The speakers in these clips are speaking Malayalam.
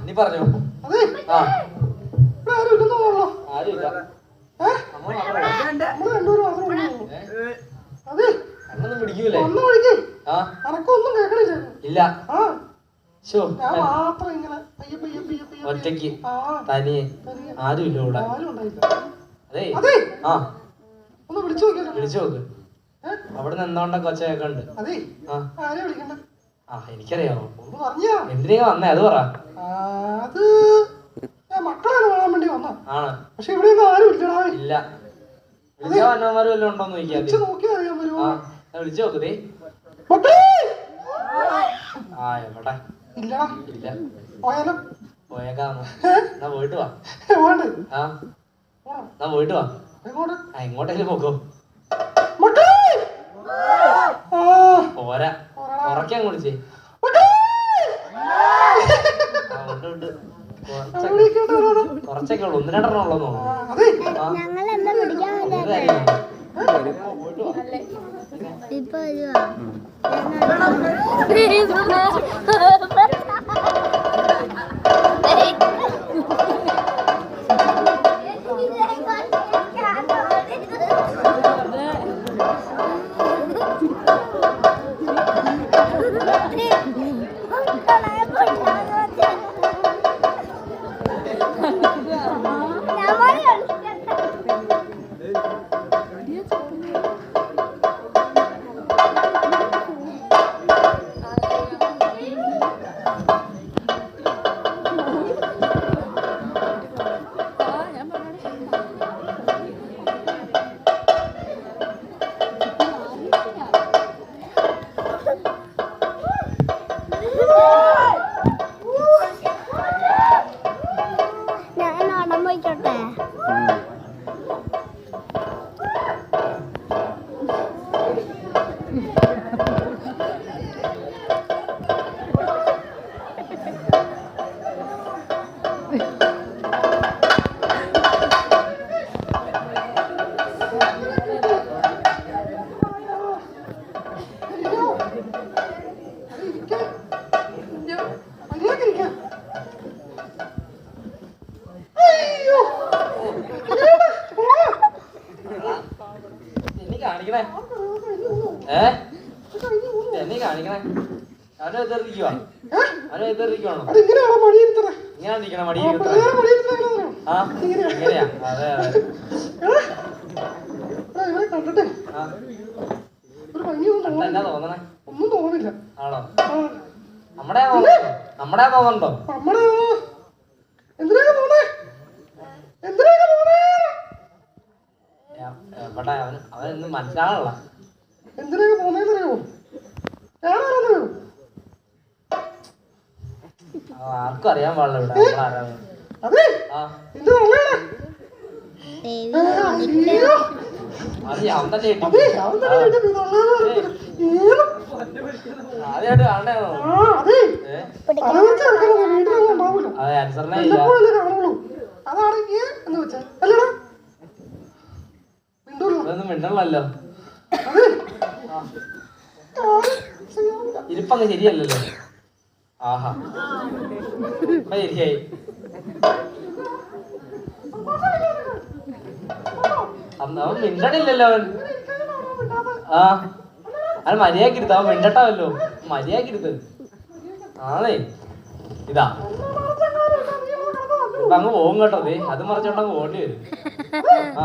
നീ പറഞ്ഞോ. അതെ ആ ആരും ഇല്ലെന്നോ? ആരുമില്ല. നമ്മള് രണ്ടുപേരും മാത്രമേ ഉള്ളൂ. അതെ അന്നൊന്നും പിടിക്കൂലേ? ഒന്നും ഒഴിക്കേ ആ അനക്കൊന്നും കേൾക്കണില്ല. ഇല്ല. ആ ഷോ ഞാൻ മാത്രം ഇങ്ങനെ പയ്യെ പയ്യെ പയ്യെ പയ്യെ ഒറ്റയ്ക്ക് തനിയെ ആരുമില്ല ഇവിടെ. ആരും ഉണ്ടായില്ല. അതെ അതെ ആ ഒന്ന് വിളിച്ചു നോക്കിയാലോ? വിളിച്ചു നോക്ക്. അവിടെ നിന്ന് എന്തോണ്ടൊക്കെ ഒച്ച കേൾക്കണ്ട്. അതെ ആ ആരെയാ വിളിക്കണ്ട? ആ എനിക്കറിയാമോ. ഒന്ന് പറഞ്ഞാ എന്തിനാ വന്നേ അത് പറ. അത് ഞാൻ മക്കളെ കാണാൻ വേണ്ടി വന്ന. ആണ്. പക്ഷെ ഇവിടെ ഒന്നും ആരും ഇല്ലടാ. ഇല്ല. വിളിച്ചാ വന്നവന്മാരും വല്ലതും ഉണ്ടോന്ന് വിളിച്ചു ചോദിക്കാതെ. നോക്കിയാ അറിയാൻ വരുമോ? വിളിച്ചു നോക്കുന്നേ. മക്കളെ ആ എവിടെ? ഇല്ലടാ. ഇല്ല. പോയാലോ? പോയേക്കാന്ന്. എന്നാ പോയിട്ട് വാ. വേണ്ട ആ എന്നാ പോയിട്ട് വാ. എങ്ങോട്ട്? ആ എങ്ങോട്ടേലും പോക്കോ. മക്കളെ പോരാ ഉറക്കാൻ കുളിച്ചേ. കുറച്ചൊക്കെ ഉള്ളു. 1-2 ഉള്ളു തോന്നുന്നു. ഇപ്പൊ കാണിക്കണേ. എന്നെ കാണിക്കണേ. അവനെ എതിർത്തിക്കുവാ. അവനെ എതിർത്തിക്കുവാണോ? ഇങ്ങനെ ഇരിക്കണ മടി. ആ ഇങ്ങനെയാ. അതെ അതെ. എന്നാ തോന്നണേ? ഒന്നും തോന്നില്ല. ആണോ? നമ്മുടെ തോന്നണ്ടോ? എവിടെ അവനൊന്നും മനസ്സിലാകണല്ല. എന്തിനാ പോന്നേന്നറിയോ? ആർക്കും അറിയാൻ പാടില്ല ഇവിടെ നമ്മളാരാണ്. അവൻ തന്നെ ആദ്യമായിട്ട് കാണണേന്നോ? അതെ അനുസരണ ഇല്ല. അതൊന്നും മിണ്ടണല്ലോ. ഇരിപ്പങ്ങ് ശരിയല്ലല്ലോ. ആഹാ ഇപ്പൊ ശരിയായി. അവൻ മിണ്ടണില്ലല്ലോ അവൻ. ആ അവൻ മര്യാദക്ക് ഇരുത്ത്. അവൻ മിണ്ടട്ടാവല്ലോ. മര്യാദക്ക് ഇരുത്ത്. ആണേ ഇതാ ഇപ്പൊ അങ്ങ് പോകും കേട്ടോ. അത് മറിച്ചോണ്ടങ്ങ് പോകേണ്ടി വരും. ആ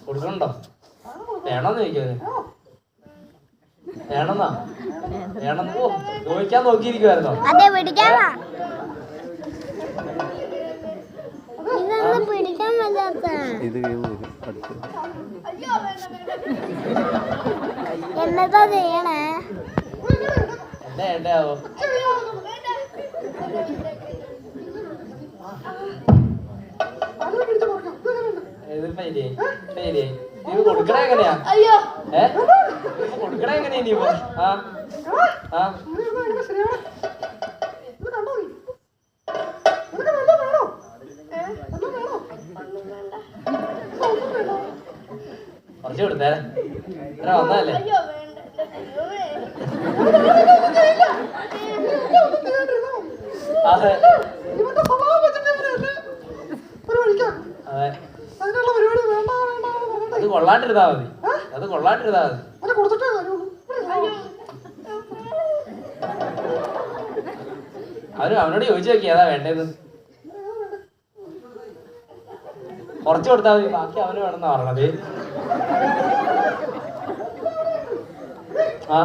കൊടുക്കണ്ടോ? വേണോന്ന് ചോദിക്കാന്. വേണമെന്നാ? വേണമെന്ന് ചോദിക്കാൻ നോക്കിയിരിക്കുവായിരുന്നോ? എന്നതാ ചെയ്യണേ? എന്താ ആവോ? നീ കൊടുക്കണേ എങ്ങനെയാ? കൊടുക്കണേ എങ്ങനെയാ നീ? കുറച്ച് കൊടുത്തേ. ഇത്ര വന്നതല്ലേ? അതെ ഇവന്റെ സ്വഭാവം വെച്ചിട്ട് ഇവനെ എന്നെ ഒരു വഴിക്കാം. അതെ അതിനുള്ള പരിപാടി വേണ്ട വേണ്ട വേണ്ട. അത് കൊള്ളാണ്ടിരുന്നാ മതി അത് കൊള്ളാണ്ടിരുന്നാ മതി അവനെ കൊടുത്തിട്ടേ കാര്യമുള്ളൂ. അവനോട് ചോദിച്ചു നോക്കി ഏതാ വേണ്ടേന്ന് കുറച്ച് കൊടുത്താൽ മതി ബാക്കി അവന് വേണമെന്നാ പറഞ്ഞത് ആ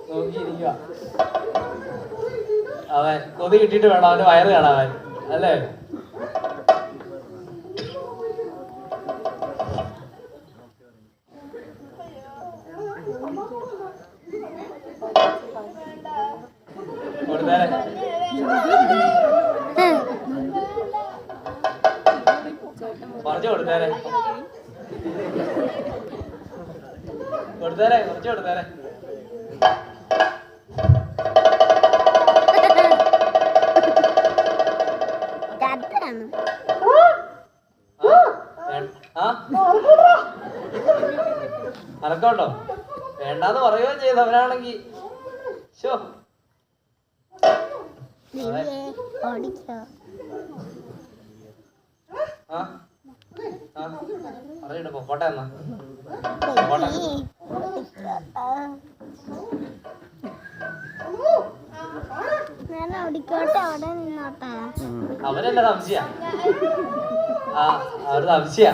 നോക്കിയിരിക്കുക അവൻ കൊതി കിട്ടിയിട്ട് വേണം അവന്റെ വയറ് കാണാൻ അല്ലേ കൊടുത്തേരെ കുറച്ച് കൊടുത്തേരെ കൊടുത്തേരെ കുറച്ച് കൊടുത്തേരെ അനക്കോട്ടോ വേണ്ടാന്ന് പറയുകയും ചെയ്തവനാണെങ്കി ശോ പറഞ്ഞിട്ട് പൊക്കോട്ടെ എന്നാ ഞാൻ ഓടിക്കോട്ടെ അവിടെ നിന്നോട്ടെ അവനെന്റെ സംശയ ആ അവര് സംശയ